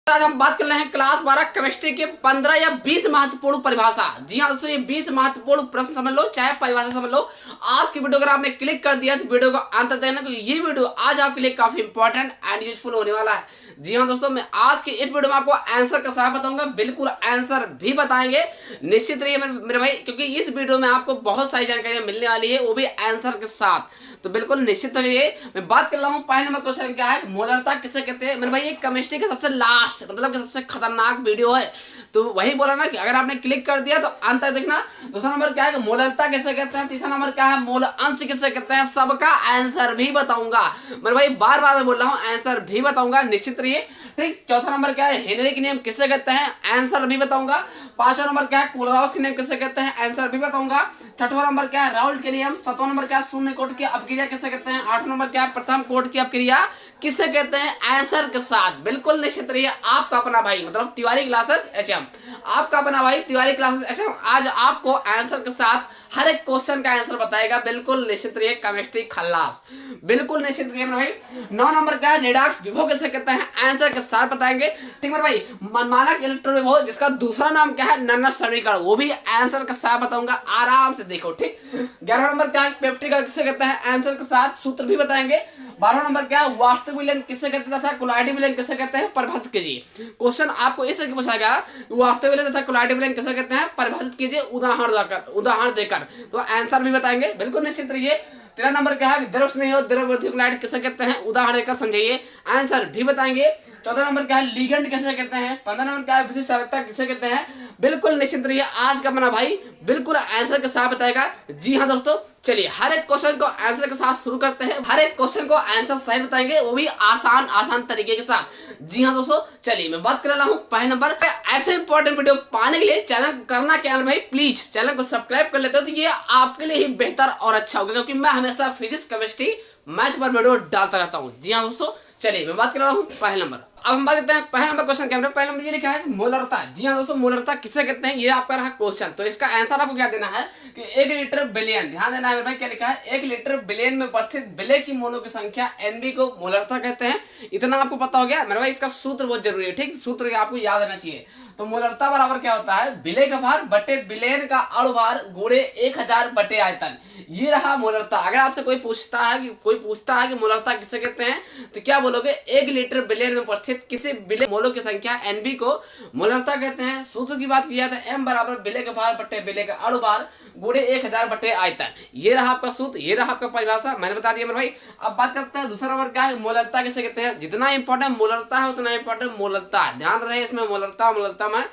आज हम बात कर रहे हैं क्लास 12 केमिस्ट्री के 15 या 20 महत्वपूर्ण परिभाषा। जी हाँ दोस्तों, ये 20 महत्वपूर्ण प्रश्न समझ लो, चाहे परिभाषा समझ लो। आज की वीडियो अगर आपने क्लिक कर दिया तो वीडियो को अंत तक देखना, क्योंकि ये वीडियो आज आपके लिए काफी इंपॉर्टेंट एंड यूजफुल होने वाला है। जी हाँ दोस्तों, मैं आज की इस वीडियो में आपको आंसर का साथ बताऊंगा, बिल्कुल आंसर भी बताएंगे। निश्चित रहिए मेरे भाई, क्योंकि इस वीडियो में आपको बहुत सारी जानकारियां मिलने वाली है, वो भी आंसर के साथ। तो बिल्कुल निश्चित रहिए। मैं बात कर रहा हूँ पहले नंबर क्वेश्चन क्या है, मोलरता किसे कहते हैं। मेरे भाई ये केमिस्ट्री का सबसे लास्ट मतलब कि सबसे खतरनाक वीडियो है, तो वही बोला ना कि अगर आपने क्लिक कर दिया तो अंत तक देखना। दूसरा नंबर क्या है, मोलरता किसे कहते हैं। तीसरा नंबर क्या है, मोल अंश किसे कहते हैं। सबका आंसर भी बताऊंगा मेरे भाई, बार बार मैं बोल रहा हूँ, आंसर भी बताऊंगा, निश्चित रहिए। ठीक, चौथा नंबर क्या है, हेनरी के नियम किसे कहते हैं, आंसर भी बताऊंगा। पांचवा नंबर क्या है, कोलराउस के नियम किसे कहते हैं, आंसर भी बताऊंगा। छठवां नंबर क्या है, राउल्ट के नियम। सातवां नंबर क्या है, शून्य कोट की अपक्रिया किसे कहते हैं। आठवां नंबर क्या है, प्रथम कोट की अपक्रिया किसे कहते हैं, आंसर के साथ। बिल्कुल निश्चित रहिए। आपका अपना भाई मतलब तिवारी क्लासेस एचएम, आपका अपना भाई तिवारी क्लासेस एचएम आज आपको आंसर के साथ हर एक क्वेश्चन का आंसर बताएगा। बिल्कुल निश्चित रहिए, केमिस्ट्री खल्लास, बिल्कुल निश्चित रहिए मेरे भाई। 9 नंबर क्या है, रिडॉक्स विभव किसे कहते हैं, आंसर के साथ बताएंगे। ठीक मेरे भाई, मनमानक इलेक्ट्रॉन विभव जिसका दूसरा नाम क्या है, नन्नर समीकरण, वो भी आंसर के साथ बताऊंगा, आराम से देखो। ठीक, 11 नंबर क्या है, पेप्टिकल किसे कहते हैं, आंसर के साथ सूत्र भी बताएंगे। 12 नंबर क्या है, वास्तविक विलयन किसे कहते हैं तथा कोलाइटिव विलयन किसे कहते हैं, परिभाषित कीजिए। क्वेश्चन आपको इस तरह पूछा गया, वास्तविक विलयन तथा कोलाइटिव विलयन किसे कहते हैं, परिभाषित कीजिए उदाहरण देकर, तो आंसर भी बताएंगे। बिल्कुल निश्चित रहिए। 13 नंबर क्या है, द्रव स्नेह और द्रव वर्धिकुलाइट किसे कहते हैं, उदाहरण देकर समझाइए, आंसर भी बताएंगे। 14 नंबर क्या है, लिगेंड किसे कहते हैं। 15 नंबर क्या है, विशिष्ट चालकता किसे कहते हैं। बिल्कुल निश्चित रहिए, आज का अपना भाई बिल्कुल आंसर के साथ बताएगा। जी हाँ दोस्तों, चलिए हर एक क्वेश्चन को आंसर के साथ शुरू करते हैं। हर एक क्वेश्चन को आंसर सही बताएंगे, वो भी आसान तरीके के साथ। जी हाँ दोस्तों, चलिए मैं बात कर रहा हूँ पहले नंबर। ऐसे इंपॉर्टेंट वीडियो पाने के लिए चैनल को करना क्या है भाई, प्लीज चैनल को सब्सक्राइब कर लेते हो, तो ये आपके लिए ही बेहतर और अच्छा होगा, क्योंकि मैं हमेशा फिजिक्स केमिस्ट्री मैथ पर वीडियो डालता रहता हूँ। जी हाँ दोस्तों, चलिए मैं बात कर रहा हूँ पहले नंबर। अब हम बात करते हैं पहले नंबर क्वेश्चन क्या है। पहले नंबर ये लिखा है मोलरता। जी हाँ दोस्तों, मोलरता किसे कहते हैं, ये आपका रहा क्वेश्चन। तो इसका आंसर आपको क्या देना है कि 1 लीटर बिलियन, ध्यान देना है भाई, क्या लिखा है, 1 लीटर बिलियन में उपस्थित विलय की मोनो की संख्या एनबी को मोलरता कहते हैं। इतना आपको पता हो गया मेरे भाई। इसका सूत्र बहुत जरूरी है, ठीक, सूत्र आपको याद रहना चाहिए। तो मोलरता बराबर क्या होता है, विलय का भार बटे विलयन का अणु भार गुणे 1000 बटे आयतन। ये रहा मोलरता। अगर आपसे कोई पूछता है कि मोलरता किसे कहते हैं, तो क्या बोलोगे, 1 लीटर बिलियन में उपस्थित किसी विलय मोलों की संख्या एनबी को मोलरता कहते हैं। सूत्र की बात की जाए तो एम बराबर विलय का भार बटे विलय का अणु भार गुणे 1000 बटे आयतन। ये रहा आपका सूत्र, ये रहा आपका परिभाषा, मैंने बता दिया मेरे भाई। अब बात करते हैं दूसरा नंबर क्या है, मोलरता किसे कहते हैं। जितना इंपॉर्टेंट मोलरता है उतना इंपॉर्टेंट मोलरता। ध्यान रहे इसमें, मोलरता में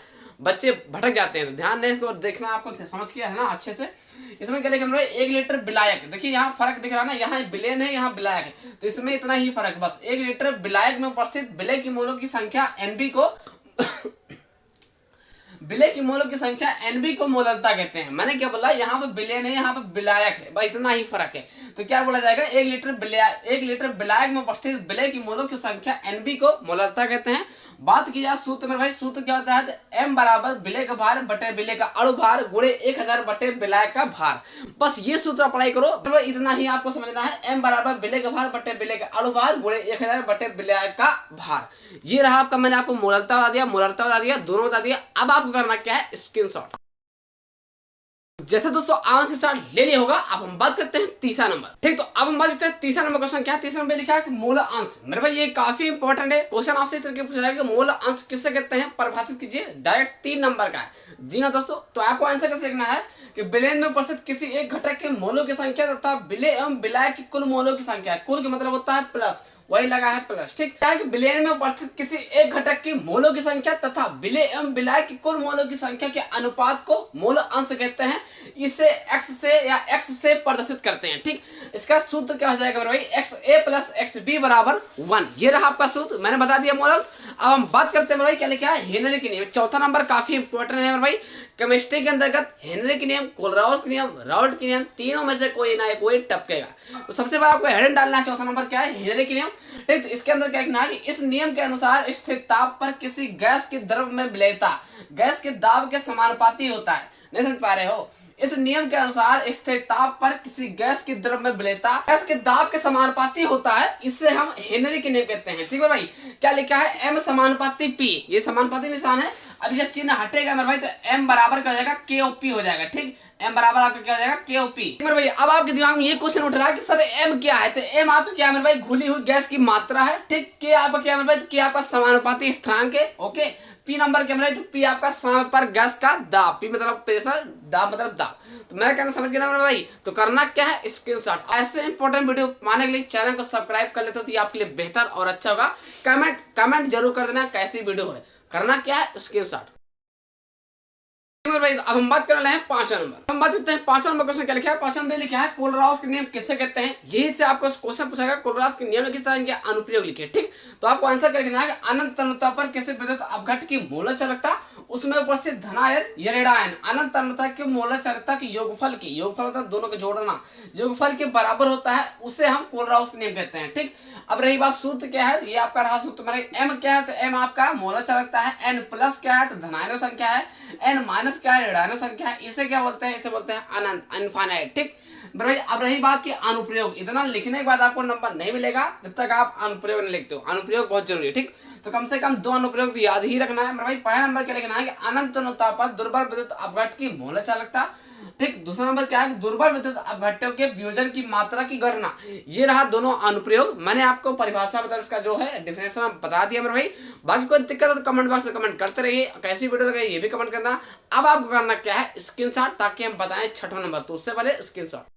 बच्चे भटक जाते हैं, तो ध्यान दें, इसको देखना आपको समझ किया है ना अच्छे से। इसमें क्या लिखा है, 1 लीटर विलायक, देखिए यहाँ फर्क दिख रहा है ना, यहाँ बिलियन है, यहाँ विलायक है, तो इसमें इतना ही फर्क, बस 1 लीटर विलायक में उपस्थित विलय की मोलों की संख्या एनबी को विलय की मोलों की संख्या एनबी को मोलरता कहते हैं। मैंने क्या बोला, यहाँ पे बिलियन है, यहाँ पे विलायक है, भाई इतना ही फर्क है। तो क्या बोला जाएगा, 1 लीटर विलायक में उपस्थित विलय की मोलों की संख्या एनबी को मोलरता कहते हैं। बात की जाए सूत्र में भाई, सूत्र क्या होता है, एम बराबर विलय का भार बटे विलय का अणु भार गुणे 1000 बटे विलय का भार। बस ये सूत्र अप्लाई करो, तो इतना ही आपको समझना है, एम बराबर विलय का भार बटे विलय का अणु भार गुणे 1000 बटे विलय का भार। ये रहा आपका, मैंने आपको मोलरता बता दिया, मोलरता बता दिया, दोनों बता दिया। अब आपको करना क्या है, स्क्रीनशॉट। जैसे दोस्तों आंसर चार्ट ले लिया होगा। अब हम बात करते हैं तीसरा नंबर। ठीक, तो अब हम बात करते हैं तीसरा नंबर क्वेश्चन क्या है। तीसरा नंबर लिखा है कि मूल अंश। मेरे भाई ये काफी इंपॉर्टेंट है क्वेश्चन, आपसे इस तरह पूछा जाएगा मूल अंश किसे कहते हैं, परिभाषित कीजिए। डायरेक्ट 3 नंबर का है। जी हाँ दोस्तों, तो आपको आंसर कैसे लिखना है कि विलयन में उपस्थित किसी एक घटक के मोलों की संख्या तथा विलय एवं विलय की कुल मोलों की संख्या। कुल का मतलब होता है प्लस, वही लगा है प्लस। ठीक, क्या है कि विलयन में उपस्थित किसी एक घटक की मोलों की संख्या तथा विलय एवं विलय की कुल मोलों की संख्या के अनुपात को मोल अंश कहते हैं। इसे x से प्रदर्शित करते हैं। ठीक, इसका सूत्र क्या हो जाएगा मेरे भाई, XA प्लस XB बराबर 1। ये रहा आपका सूत्र, मैंने बता दिया मोलस। अब हम बात करते हैं मेरे भाई, क्या लिखा है, हेनरी के नियम। चौथा नंबर काफी इंपॉर्टेंट है मेरे भाई। केमिस्ट्री के अंतर्गत हेनरी के नियम, कोलराउस के नियम, राउल्ट के नियम, तीनों में से कोई ना कोई टपकेगा। तो सबसे पहले आपको हेडन डालना है। चौथा नंबर क्या है, हेनरी के नियम। ठीक, तो इसके अंदर क्या लिखना है कि इस नियम के अनुसार स्थिर ताप पर किसी गैस की द्रव में विलयता गैस के दाब के समानुपाती होता है। नहीं समझ पा रहे हो, इस नियम के अनुसार स्थिर ताप पर किसी गैस की द्रव्य विलेयता गैस के दाब के समानुपाती होता है, इससे हम हेनरी के नियम कहते हैं। ठीक है भाई, क्या लिखा है, m समानुपाती p, ये समानुपाती निशान है। अब ये चिन्ह हटेगा मेरे भाई तो m बराबर क्या हो जाएगा, KOP हो जाएगा। ठीक, m बराबर आपका क्या हो जाएगा, KOP। मेरे भाई अब आपके दिमाग में ये क्वेश्चन उठ रहा है कि सर m क्या है, तो m आपका क्या है मेरे भाई, घुली हुई गैस की मात्रा है। ठीक, k आपका क्या है मेरे भाई, k आपका समानुपाती स्थिरांक है। ओके, p नंबर क्या मेरे भाई, तो p आपका समय पर गैस का दाब, p मतलब प्रेशर, दाब मतलब दाब। तो मेरा कहना समझ गया मेरे भाई, तो करना क्या है, स्क्रीनशॉट। ऐसे इंपॉर्टेंट वीडियो पाने के लिए चैनल को सब्सक्राइब कर लेते हो तो ये आपके लिए बेहतर और अच्छा होगा। कमेंट जरूर कर देना कैसी वीडियो है। करना क्या है, स्क्रीनशॉट। अब हम बात करने हैं 5वां नंबर। हम बात करते हैं 5वां नंबर क्वेश्चन क्या लिखा है। 5वां नंबर लिखा है कोलराउस के नियम किससे कहते हैं। यही से आपको क्वेश्चन पूछेगा कोलराउस के नियम किस तरह इनके अनुप्रयोग लिखे। ठीक, तो आपको आंसर क्या लिखना है कि अनंत तन्यता पर किसी विद्युत अपघट्ट की मूलक चालकता उसमें उपस्थित धनायन या ऋणायन अनंत तन्यता की मूलक चालकता की योगफल मतलब दोनों के जोड़ना योगफल के बराबर होता है, उसे हम कोलराउस के नियम कहते हैं। ठीक, अब रही बात सूत्र क्या है, ये आपका रहा सूत्र मेरे m क्या है, तो m आपका मूलक चालकता है, n प्लस क्या है तो धनायन संख्या है, n माइनस क्या है ऋणायन संख्या है। इसे क्या बोलते हैं, इसे बोलते हैं अनंत, इनफाइनाइट। ठीक भाई, अब रही बात की अनुप्रयोग, इतना लिखने के बाद आपको नंबर नहीं मिलेगा जब तक आप अनुप्रयोग नहीं लिखते हो। अनुप्रयोग बहुत जरूरी है। ठीक, तो कम से कम 2 अनुप्रयोग तो याद ही रखना है मेरे भाई। पहला नंबर क्या लिखना है कि अनंत तन्यता पर दुर्बल विद्युत अपघट्ट की मूलक चालकता। ठीक, दूसरा नंबर क्या है, दुर्बल विद्युत अपघट्टों के वियोजन की मात्रा की गणना। ये रहा दोनों अनुप्रयोग। मैंने आपको परिभाषा मतलब इसका जो है डिफिनेशन बता दिया मेरे भाई। बाकी कोई दिक्कत है तो कमेंट बॉक्स में कमेंट करते रहिए, कैसी वीडियो लगे ये भी कमेंट करना। अब आपको करना क्या है, स्क्रीनशॉट, ताकि हम बताएं 6वां नंबर। तो उससे पहले स्क्रीनशॉट।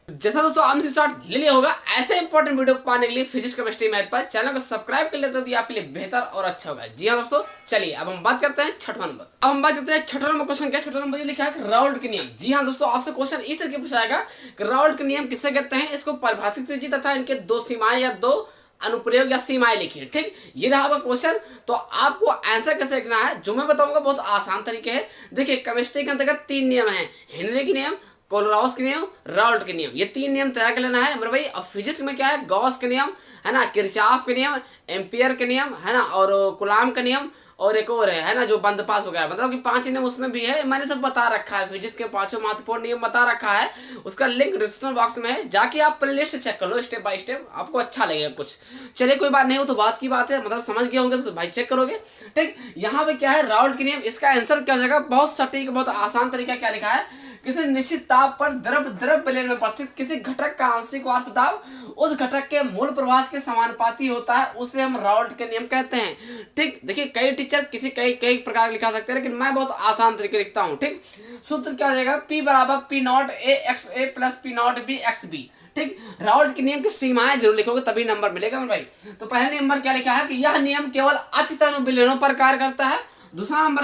जैसा दोस्तों आपने स्क्रीनशॉट ले लिया होगा, ऐसे इंपॉर्टेंट वीडियो पाने के लिए फिजिक्स केमिस्ट्री मैथ पर चैनल को सब्सक्राइब कर लेते हो तो आपके लिए बेहतर और अच्छा होगा। जी हाँ दोस्तों, चलिए अब हम बात करते हैं 6वां नंबर। अब हम बात करते हैं 6वां नंबर क्वेश्चन क्या। 6वां नंबर ये लिखा है कि राउल्ट के नियम। जी हाँ दोस्तों, आपसे क्वेश्चन इस तरह पूछाएगा कि राउल्ट के नियम किसे कहते हैं, इसको परिभाषित कीजिए तथा इनके 2 सीमाएं या 2 अनुप्रयोग या सीमाएं लिखिए। ठीक, ये रहा आपका क्वेश्चन। तो आपको आंसर कैसे लिखना है, जो मैं बताऊंगा बहुत आसान तरीके है। देखिए, केमिस्ट्री के अंतर्गत 3 नियम है, हेनरी के नियम, कोलराउस के नियम, राउल्ट के नियम। ये 3 नियम तैयार कर लेना है मेरे भाई। और फिजिक्स में क्या है, गॉस के नियम है ना, किरचॉफ के नियम, एम्पियर के नियम है ना, और कूलॉम का नियम, और एक और है ना जो बंद पास वगैरह, मतलब कि 5 नियम उसमें भी है। मैंने सब बता रखा है, फिजिक्स के 5 महत्वपूर्ण नियम बता रखा है। उसका लिंक डिस्क्रिप्शन बॉक्स में है, जाके आप प्लेलिस्ट चेक कर लो स्टेप बाय स्टेप, आपको अच्छा लगेगा कुछ। चलिए कोई बात नहीं हो तो बात की बात है, मतलब समझ गए होंगे तो भाई चेक करोगे। ठीक, यहाँ पे क्या है, राउल्ट के नियम, इसका आंसर क्या हो जाएगा, बहुत सटीक बहुत आसान तरीका क्या लिखा है, किसी निश्चित ताप पर द्रव विलयन में उपस्थित किसी घटक का आंशिक वाष्प दाब उस घटक के मूल प्रवाह के समानुपाती होता है, उसे हम राउल्ट के नियम कहते हैं। ठीक, देखिए कई टीचर कई प्रकार लिखा सकते हैं, लेकिन मैं बहुत आसान तरीके लिखता हूँ। ठीक, सूत्र क्या हो जाएगा, P बराबर P not A x A plus P not B x B। ठीक, राउल्ट के नियम की सीमाएं जरूर लिखोगे तभी नंबर मिलेगा मेरे भाई। तो पहले नंबर क्या लिखा है कि यह नियम केवल अतितनु विलयनों पर कार्य करता है। दूसरा नंबर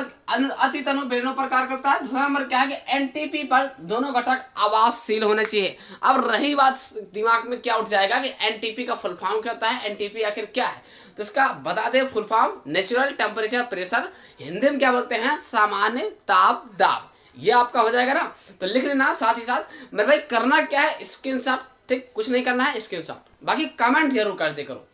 अतितनु विलयनों पर कार्य करता है। दूसरा नंबर क्या है कि एनटीपी पर दोनों घटक आवासशील होने चाहिए। अब रही बात, दिमाग में क्या उठ जाएगा कि एनटीपी का फुल फॉर्म क्या होता है, एनटीपी आखिर क्या है, तो इसका बता दे full form, natural temperature pressure, Hindi में क्या बोलते हैं, सामान्य ताप दाब। ये आपका हो जाएगा ना, तो लिख लेना साथ ही साथ मेरे भाई। करना क्या है, स्क्रीनशॉट। ठीक, कुछ नहीं करना है, स्क्रीनशॉट, बाकी कमेंट जरूर करते करो।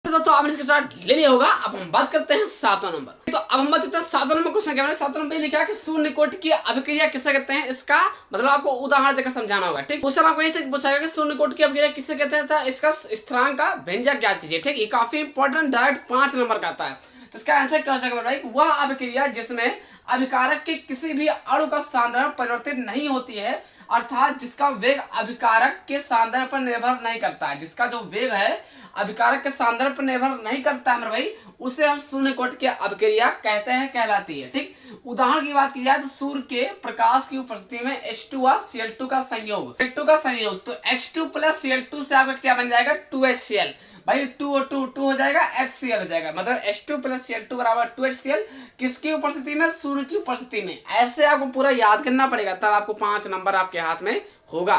तो आपने इसके साथ ले लिया होगा। अब हम बात करते हैं 7वां नंबर। तो अब हम बात करते हैं 7वां नंबर क्वेश्चन क्या है। 7वां नंबर लिखा है कि शून्य कोटि की अभिक्रिया किसे कहते हैं, इसका मतलब आपको उदाहरण देकर समझाना होगा। ठीक, क्वेश्चन आपको यही पूछा कि शून्य कोटि की अभिक्रिया किसे कहते हैं, था इसका स्थिरांक का व्यंजक ज्ञात कीजिए। ठीक, ये काफी इंपॉर्टेंट, डायरेक्ट 5 नंबर का आता है। तो इसका आंसर क्या हो जाएगा भाई, वह अभिक्रिया जिसमें अभिकारक के किसी भी अणु का सांद्रण परिवर्तित नहीं होती है, अर्थात जिसका वेग अभिकारक के सांद्रण पर निर्भर नहीं करता है। जिसका जो वेग है अभिकारक के सांद्रण पर निर्भर नहीं करता है मेरे भाई, उसे हम शून्य कोटि की अभिक्रिया कहते हैं, कहलाती है। ठीक, उदाहरण की बात की जाए तो सूर्य के प्रकाश की उपस्थिति में H2 और Cl2 का संयोग, तो H2 प्लस Cl2 से आपका क्या बन जाएगा, 2HCl। भाई 2 और 2 हो जाएगा, HCl हो जाएगा, मतलब H2 प्लस Cl2 बराबर 2HCl। किसकी उपस्थिति में, सूर्य की उपस्थिति में। ऐसे आपको पूरा याद करना पड़ेगा, तब आपको 5 नंबर आपके हाथ में होगा।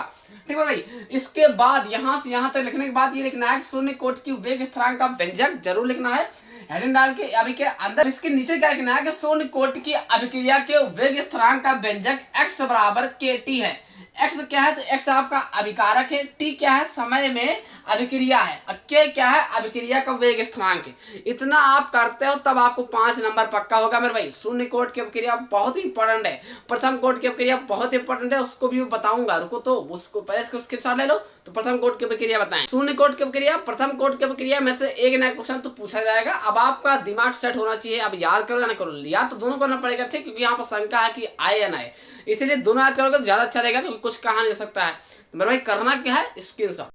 ठीक है भाई, इसके बाद यहाँ से यहाँ तक लिखने के बाद ये लिखना है कि शून्य कोटि की वेग स्थिरांक का व्यंजक जरूर लिखना है, हेडिंग डाल के। अभी के अंदर इसके नीचे क्या लिखना है कि शून्य कोटि की अभिक्रिया के वेग स्थिरांक का व्यंजक x बराबर kT है। x क्या है, तो x आपका अभिकारक है, t क्या है, समय में अभिक्रिया है। के क्या है? अभिक्रिया का वेग स्थिरांक। इतना आप करते हो तब आपको 5 नंबर पक्का होगा मेरे भाई। शून्य कोट की अभिक्रिया बहुत ही इंपॉर्टेंट है, प्रथम कोट की अभिक्रिया बहुत इंपॉर्टेंट है, उसको भी बताऊंगा, रुको तो उसको पहले इसको स्क्रीनशॉट ले लो। तो प्रथम कोट की अभिक्रिया बताएं। शून्य कोट की अभिक्रिया, प्रथम कोट की अभिक्रिया में से एक नया क्वेश्चन तो पूछा जाएगा। अब आपका दिमाग सेट होना चाहिए, अब याद करो या ना करो, या तो दोनों करना पड़ेगा, ठीक, क्योंकि यहाँ पर शंका है कि आए या ना आए, इसीलिए दोनों याद करोगे तो ज्यादा अच्छा रहेगा, क्योंकि कुछ कहा नहीं जा सकता है। तो मेरे भाई करना क्या है? स्क्रीनशॉट।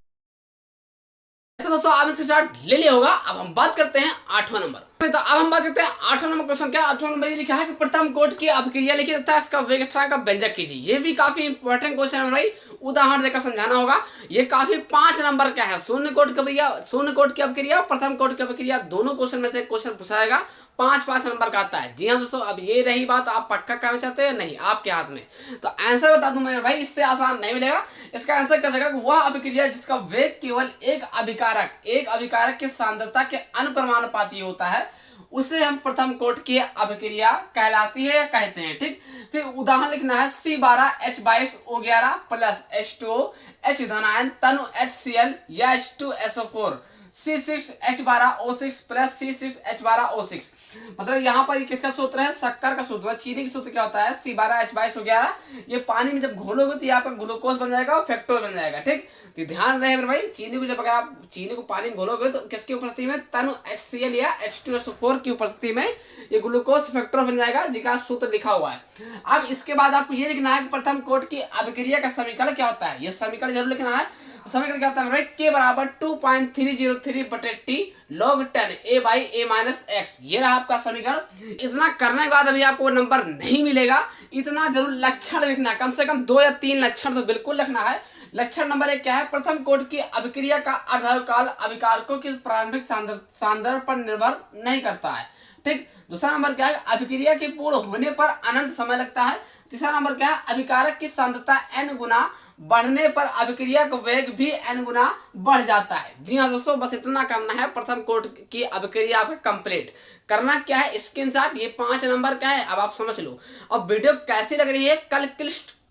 दोस्तों आपने स्क्रीनशॉट ले लिया होगा। अब हम बात करते हैं 8वां नंबर। तो अब हम बात करते हैं 8वां नंबर क्वेश्चन। क्या 8वां नंबर ये लिखा है कि प्रथम कोट की अभिक्रिया लिखिए तथा इसका वेग स्थिरांक का व्यंजक कीजिए। ये भी काफी इंपॉर्टेंट क्वेश्चन है भाई, उदाहरण देकर समझाना होगा। ये काफी 5 नंबर का है। शून्य कोट की अभिक्रिया, शून्य कोट की अभिक्रिया, प्रथम कोट की अभिक्रिया, दोनों क्वेश्चन में से एक क्वेश्चन पूछा जाएगा। 5 नंबर का आता है। जी हाँ दोस्तों, अब ये रही बात, आप पक्का करना चाहते हो या नहीं, आपके हाथ में। तो आंसर बता दूं मैं भाई, इससे आसान नहीं मिलेगा। इसका आंसर क्या जाएगा? वह अभिक्रिया जिसका वेग केवल एक अभिकारक की सांद्रता के अनुक्रमानुपाती होता है, उसे हम प्रथम कोट की अभिक्रिया कहलाती है या कहते हैं। ठीक, फिर उदाहरण लिखना है C12H22O11 प्लस H2O H धनायन तनु HCl या H2SO4 C6H12O6 प्लस C6H12O6। मतलब यहाँ पर किसका सूत्र है? शक्कर का सूत्र। चीनी का सूत्र क्या होता है? C12H22O11। ये पानी में जब घोलोगे तो यहाँ पर ग्लूकोज बन जाएगा और फ्रक्टोज बन जाएगा। ठीक, तो ध्यान रहे मेरे भाई, चीनी को जब अगर आप चीनी को पानी में घोलोगे तो किसकी उपस्थिति में? तनु HCl या H2SO4 की उपस्थिति में ये ग्लूकोज फैक्टर बन जाएगा, जिसका सूत्र लिखा हुआ है। अब इसके बाद आपको ये लिखना है कि प्रथम कोट की अभिक्रिया का समीकरण क्या होता है। ये समीकरण जरूर लिखना है। समीकरण क्या होता है? K बराबर 2.303/T log 10 A/A-x। ये रहा आपका समीकरण। इतना करने के बाद अभी आपको नंबर नहीं मिलेगा, इतना जरूर लक्षण लिखना है, कम से कम 2 या 3 लक्षण तो बिल्कुल लिखना है। लक्षण नंबर 1 क्या है? प्रथम कोट की अभिक्रिया का अर्धायुकाल अभिकारकों की प्रारंभिक सांद्रता पर निर्भर नहीं करता है। ठीक, दूसरा नंबर क्या है? अभिक्रिया के पूर्ण होने पर अनंत समय लगता है। तीसरा नंबर क्या है? अभिकारक की सांद्रता n गुना बढ़ने पर अभिक्रिया का वेग भी n गुना बढ़ जाता है। जी हाँ दोस्तों, बस इतना करना है। प्रथम कोट की अभिक्रिया आपका कंप्लीट करना क्या है? स्क्रीनशॉट। ये 5 नंबर का है, अब आप समझ लो। अब वीडियो कैसी लग रही है?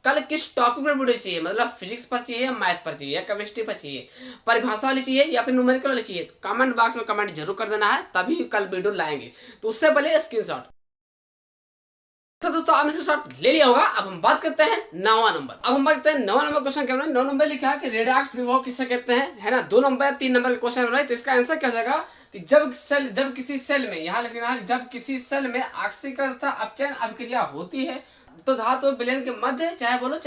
कल किस टॉपिक पर वीडियो चाहिए? मतलब फिजिक्स पर चाहिए या मैथ पर चाहिए या केमिस्ट्री पर चाहिए, परिभाषा वाली चाहिए या फिर न्यूमेरिकल वाली चाहिए? कमेंट बॉक्स में कमेंट जरूर कर देना है, तभी कल वीडियो लाएंगे। तो उससे पहले स्क्रीनशॉट। तो दोस्तों आपने स्क्रीनशॉट ले लिया होगा। अब हम बात करते हैं 9वां नंबर। अब हम बात करते हैं 9वां नंबर क्वेश्चन। क्या 9 नंबर लिखा है कि रेडॉक्स विभव किसे कहते हैं, है ना? 2 नंबर 3 नंबर का क्वेश्चन है। तो इसका आंसर क्या हो जाएगा कि जब किसी सेल में, यहाँ लिखना है, जब किसी सेल में ऑक्सीकरण तथा अपचयन अभिक्रिया होती है तो धातु विलयन के मध्य, चाहे बोलो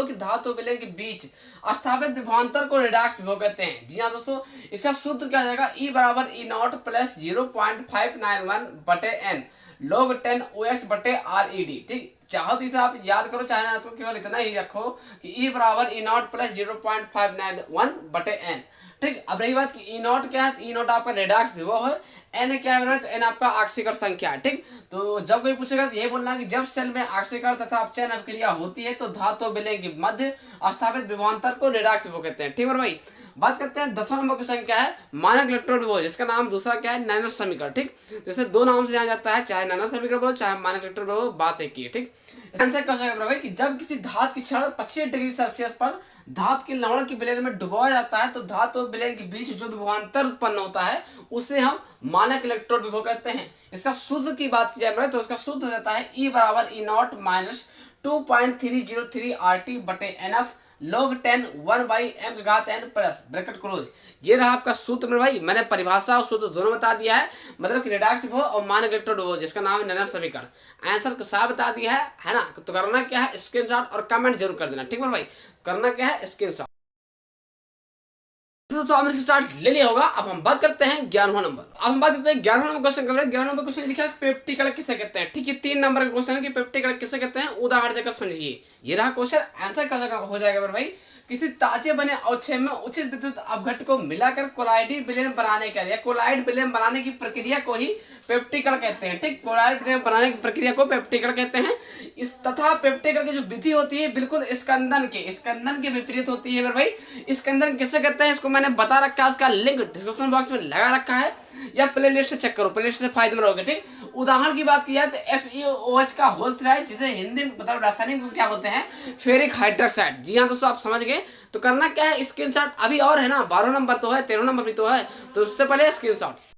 कि धातु विलयन के बीच स्थापित विभवांतर को रेडॉक्स विभव कहते हैं। जी हाँ दोस्तों, इसका सूत्र क्या हो जाएगा? E बराबर E0 plus 0.591/n log 10 OH/RED। ठीक, चाहो तो इसे आप याद करो, चाहे ना तो केवल इतना ही रखो कि E बराबर E0 प्लस 0.591/n। ठीक, अब रही बात कि E0 क्या है? E0 आपका रेडॉक्स विभव है। n क्या है? तो n आपका ऑक्सीकरण संख्या है। ठीक, तो जब कोई पूछेगा तो ये बोलना है कि जब सेल में ऑक्सीकरण तथा अपचयन अभिक्रिया होती है तो धातु विलयन के मध्य स्थापित विभवांतर को रेडॉक्स विभव कहते हैं। ठीक है भाई, बात करते हैं 10वां नंबर क्वेश्चन। क्या है? मानक इलेक्ट्रोड विभव, जिसका नाम दूसरा क्या है? नैनो समीकरण। ठीक, जैसे 2 नाम से जाना जाता है, चाहे नैनो समीकरण बोलो चाहे मानक इलेक्ट्रोड विभव, बात एक ही है। ठीक, आंसर क्या हो जाएगा भाई कि जब किसी धातु की क्षण 25 डिग्री सेल्सियस पर धातु के लवण की विलयन में डुबाया जाता है तो धातु और विलयन के बीच जो विभवांतर उत्पन्न होता है उसे हम मानक इलेक्ट्रोड विभव कहते हैं। इसका सूत्र की बात की जाए तो इसका सूत्र हो जाता है E बराबर E0 minus 2.303RT/NF log 10 1/m⁴n plus bracket close. ये रहा आपका सूत्र मेरे भाई। मैंने परिभाषा और सूत्र दोनों बता दिया है, मतलब कि रेडॉक्स विभव और मानक इलेक्ट्रोड विभव, जिसका नाम है नैनो समीकरण। आंसर के साथ बता दिया है ना? तो करना क्या है? स्क्रीनशॉट और कमेंट जरूर कर देना। ठीक है भाई, करना क्या है? स्क्रीनशॉट। तो हमने स्टार्ट ले लिया होगा। अब हम बात करते हैं 11वां नंबर। अब हम बात करते हैं 11वां नंबर क्वेश्चन। 11वां नंबर क्वेश्चन लिखा है पेप्टिक कणक किसे कहते हैं। ठीक है, 3 नंबर का क्वेश्चन है कि पेप्टिक कणक किसे कहते हैं, उदाहरण देकर समझिए। ये रहा क्वेश्चन। आंसर क्या हो जाएगा मेरे भाई? किसी ताजे बने अवक्षय में उचित विद्युत अपघट को मिलाकर कोलाइडी विलयन बनाने का या कोलाइड विलयन बनाने की प्रक्रिया को ही पेप्टिकरण कहते हैं। ठीक, कोलाइड विलयन बनाने की प्रक्रिया को पेप्टिकरण कहते हैं। इस तथा पेप्टिकरण की जो विधि होती है बिल्कुल स्कंदन के विपरीत होती है मेरे भाई। स्कंदन किसे कहते हैं इसको मैंने बता रखा है, उसका लिंक डिस्क्रिप्शन बॉक्स में लगा रखा है या प्ले लिस्ट से चेक करो, प्ले लिस्ट से फायदे में रहोगे। ठीक, उदाहरण की बात की जाए तो FeOH का होल थ्राइड, जिसे हिंदी में मतलब रासायनिक में क्या बोलते हैं, फेरिक हाइड्रोक्साइड। जी हाँ दोस्तों, आप समझ गए। तो करना क्या है, स्क्रीनशॉट अभी और है ना, 12 नंबर तो है, 13 नंबर भी तो है, तो उससे पहले स्क्रीनशॉट।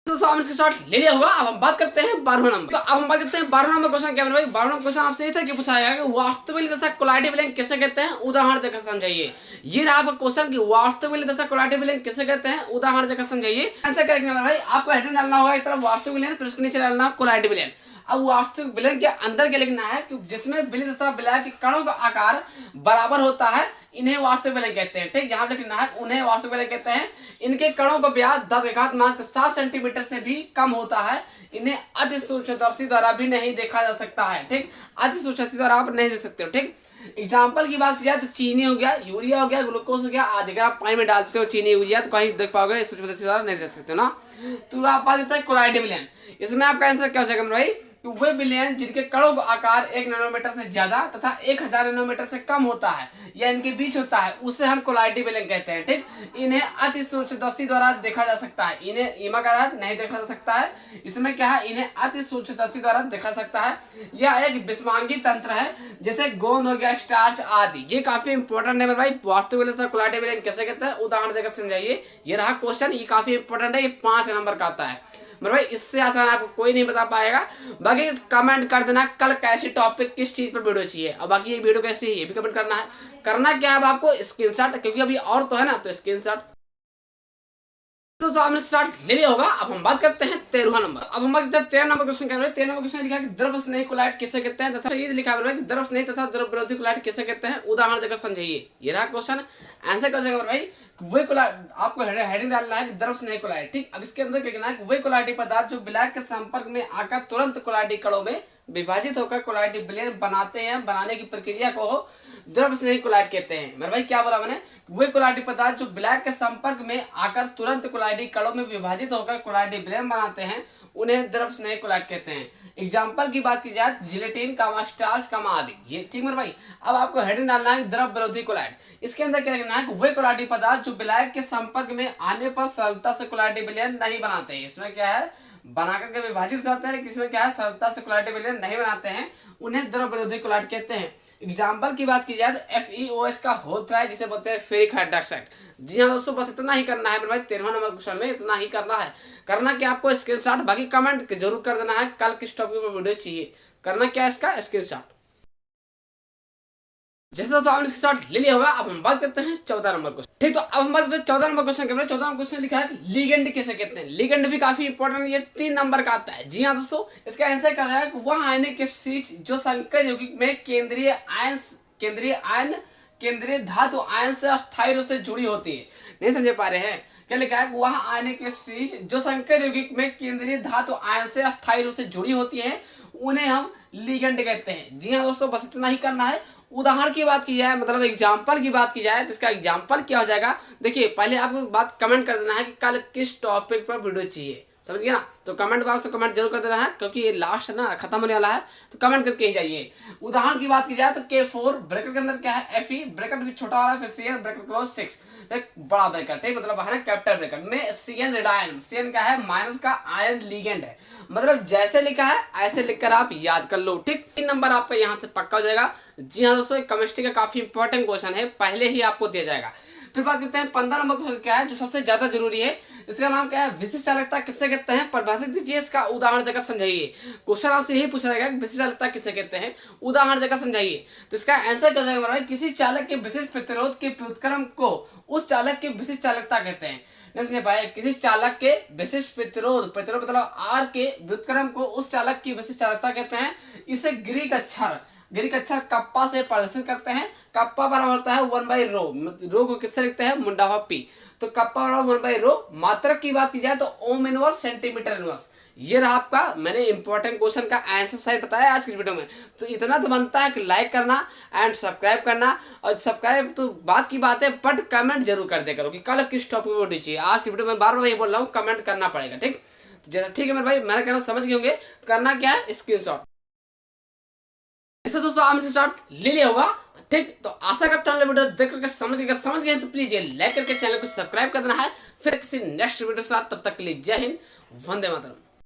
दोस्तों हमने इसके शॉट ले लिया होगा। अब हम बात करते हैं 12वें नंबर। तो अब हम बात करते हैं 12वें नंबर क्वेश्चन। क्या भाई 12वां क्वेश्चन आपसे ये था कि पूछा गया कि वास्तविक तथा कोलाइटिव लिंक किसे कहते हैं, उदाहरण देकर समझाइए। ये रहा आपका क्वेश्चन कि वास्तविक तथा कोलाइटिव लिंक किसे कहते हैं, उदाहरण देकर समझाइए। आंसर करेक्ट भाई, आपको हेडिंग डालना होगा एक तरफ वास्तविक विलयन, फिर उसके नीचे डालना कोलाइटिव विलयन। अब वास्तविक विलयन के अंदर क्या लिखना है कि जिसमें विलय तथा विलय के कणों का आकार बराबर होता है, इन्हें वास्तविक विलयन कहते हैं। ठीक, यहाँ पे लिखना है उन्हें वास्तविक विलयन कहते हैं। इनके कणों का व्यास 10⁻7 सेंटीमीटर से भी कम होता है। इन्हें अति सूक्ष्मदर्शी द्वारा भी नहीं देखा जा सकता है। ठीक, अति सूक्ष्मदर्शी द्वारा आप नहीं देख सकते हो। ठीक, एग्जाम्पल की बात की जाए तो चीनी हो गया, यूरिया हो गया, ग्लूकोज हो गया आदि। अगर आप पानी में डालते हो चीनी यूरिया तो कहीं देख पाओगे, सूक्ष्मदर्शी द्वारा नहीं देख सकते हो ना। तो आप बात करते हैं कोलाइटिव विलयन। इसमें आपका आंसर क्या हो जाएगा भाई, वे विलयन जिनके कणों का आकार 1 नैनोमीटर से ज्यादा तथा 1000 नैनोमीटर से कम होता है या इनके बीच होता है, उसे हम कोलाइटिव विलयन कहते हैं। ठीक, इन्हें अति सूक्ष्मदर्शी द्वारा देखा जा सकता है। इन्हें इमाकार नहीं देखा जा सकता है। इसमें क्या है, इन्हें अति सूक्ष्मदर्शी द्वारा देखा सकता है। यह एक विषमांगी तंत्र है, जैसे गोंद हो गया, स्टार्च आदि। ये काफी इंपॉर्टेंट है भाई। वास्तविक विलयन तथा कोलाइटिव विलयन कैसे कहते हैं, उदाहरण देकर समझाइए। ये रहा क्वेश्चन, ये काफी इंपॉर्टेंट है। ये 5 नंबर का आता है मेरे भाई, इससे आसान आपको कोई नहीं बता पाएगा। बाकी कमेंट कर देना कल कैसी टॉपिक किस चीज पर वीडियो चाहिए, और बाकी ये वीडियो कैसी है ये भी कमेंट करना है। करना क्या है आपको, स्क्रीनशॉट, क्योंकि अभी और तो है ना, तो स्क्रीनशॉट। तो आपने स्टार्ट ले लिया होगा। अब हम बात करते हैं 13वां नंबर। अब हम बात करते हैं 13 नंबर क्वेश्चन। क्या 13 नंबर क्वेश्चन लिखा है कि द्रव स्नेही कोलाइट किसे कहते हैं, तथा ये लिखा है कि द्रव स्नेही तथा द्रव विरोधी कोलाइट किसे कहते हैं, उदाहरण देकर समझाइए। ये रहा क्वेश्चन। आंसर क्या हो जाएगा भाई, वे कोलाइट, आपको हेडिंग डालना है कि द्रव स्नेही कोलाइट। ठीक, अब इसके अंदर क्या कहना है कि वे कोलाइटिक पदार्थ जो विलय के संपर्क में आकर तुरंत कोलाइटिक कणों में विभाजित होकर कोलाइटिक विलयन बनाते हैं, बनाने की प्रक्रिया को द्रव स्नेही कोलाइट कहते हैं। मेरे भाई क्या बोला मैंने, वे कोलाइटिक पदार्थ जो विलय के संपर्क में आकर तुरंत कोलाइटिक कणों में विभाजित होकर कोलाइटिक विलयन बनाते हैं, उन्हें द्रव स्नेही कोलाइट कहते हैं। एग्जाम्पल की बात की जाए जिलेटिन, स्टार्च, आदि। ये ठीक मेरे भाई। अब आपको हेडिंग डालना है द्रव विरोधी कोलाइट। इसके अंदर क्या लिखना है कि वे कोलाइटिक पदार्थ जो विलय के संपर्क में आने पर सरलता से कोलाइटिक विलयन नहीं बनाते हैं। इसमें क्या है, बना करके विभाजित होते हैं, किसमें क्या है, सरलता से कोलाइटिक विलयन नहीं बनाते हैं, उन्हें द्रव विरोधी कोलाइट कहते हैं। एग्जाम्पल की बात की जाए तो FeOH का होल थ्राइड, जिसे बोलते हैं फेरिक हाइड्रोक्साइड। जी हाँ दोस्तों, बस इतना ही करना है मेरे भाई। 13वां नंबर क्वेश्चन में इतना ही करना है। करना क्या आपको, स्क्रीनशॉट। बाकी कमेंट जरूर कर देना है कल किस टॉपिक पर वीडियो चाहिए। करना क्या है, इसका स्क्रीनशॉट। जैसे तो आपने स्क्रीनशॉट ले लिया होगा। अब हम बात करते हैं 14 नंबर क्वेश्चन। ठीक, तो अब हम बात करते हैं 14 नंबर क्वेश्चन के बारे में। 14 नंबर क्वेश्चन लिखा है कि लिगेंड किसे कहते हैं। लिगेंड भी काफी इंपॉर्टेंट, ये 3 नंबर का आता है। जी हाँ दोस्तों, इसका आंसर क्या है, वह आयनिक स्थिति जो संकर यौगिक में केंद्रीय धातु आयन से अस्थायी रूप से जुड़ी होती है। नहीं समझ पा रहे हैं, क्या लिखा है, वह आयनिक स्थिति जो संकर यौगिक में केंद्रीय धातु आयन से अस्थायी रूप से जुड़ी होती है, उन्हें हम लिगेंड कहते हैं। जी हाँ दोस्तों, बस इतना ही करना है। उदाहरण की बात की जाए, मतलब एग्जाम्पल की बात की जाए, तो इसका एग्जाम्पल क्या हो जाएगा, देखिए पहले आपको बात कमेंट कर देना है कि कल किस टॉपिक पर वीडियो चाहिए। समझ गए ना, तो कमेंट बॉक्स में कमेंट जरूर कर देना है, क्योंकि ये लास्ट है ना, खत्म होने वाला है, तो कमेंट करके ही जाइए। उदाहरण की बात की जाए तो K4 ब्रैकेट के अंदर क्या है, Fe ब्रैकेट छोटा वाला, फिर Cn ब्रैकेट क्लोज 6 एक बड़ा ब्रैकेट है, मतलब है ना कैपिटल ब्रैकेट में Cn रेडायन। Cn क्या है, माइनस का आयन लिगेंड है। मतलब जैसे लिखा है ऐसे लिखकर आप याद कर लो। ठीक, 3 नंबर आपका यहाँ से पक्का हो जाएगा। जी हाँ दोस्तों, केमिस्ट्री का काफी इंपॉर्टेंट क्वेश्चन है, पहले ही आपको दिया जाएगा। फिर बात करते हैं 15 नंबर क्वेश्चन क्या है, जो सबसे ज्यादा जरूरी है। इसका नाम क्या है, विशिष्ट चालकता किसे कहते हैं, परिभाषित दीजिए, इसका उदाहरण देकर समझाइए। क्वेश्चन आपसे यही पूछा जाएगा, विशिष्ट चालकता किसे कहते हैं, उदाहरण देकर समझाइए। तो इसका आंसर क्या जाएगा, किसी चालक के विशिष्ट प्रतिरोध के व्युत्क्रम को उस चालक की विशिष्ट चालकता कहते हैं। नहीं समझ पाए, किसी चालक के विशिष्ट प्रतिरोध मतलब R के व्युत्क्रम को उस चालक की विशिष्ट चालकता कहते हैं। इसे ग्रीक अक्षर कप्पा से प्रदर्शित करते हैं। कप्पा बराबर होता है 1/ρ। रो को किससे लिखते हैं, मुंडावा P। तो कप्पा बराबर 1/ρ। मात्रक की बात की जाए तो ओम इनवर्स, सेंटीमीटर इनवर्स। ये रहा आपका, मैंने इंपॉर्टेंट क्वेश्चन का आंसर सही बताया आज की वीडियो में। तो इतना तो बनता है कि लाइक करना एंड सब्सक्राइब करना। और सब्सक्राइब तो बात की बात है, बट कमेंट जरूर कर दे करो कि कल किस टॉपिक पर वीडियो चाहिए। आज की वीडियो में बार बार यही बोल रहा हूँ, कमेंट करना पड़ेगा। ठीक, तो ठीक है मेरे भाई, मैंने कहना समझ गए होंगे। करना क्या है, स्क्रीनशॉट। ऐसा दोस्तों आपने स्टार्ट ले लिया होगा। ठीक, तो आशा करता हूँ वीडियो देख करके समझ गए तो प्लीज लाइक करके चैनल को सब्सक्राइब कर देना है। फिर किसी नेक्स्ट वीडियो के साथ, तब तक के लिए जय हिंद, वंदे मातरम।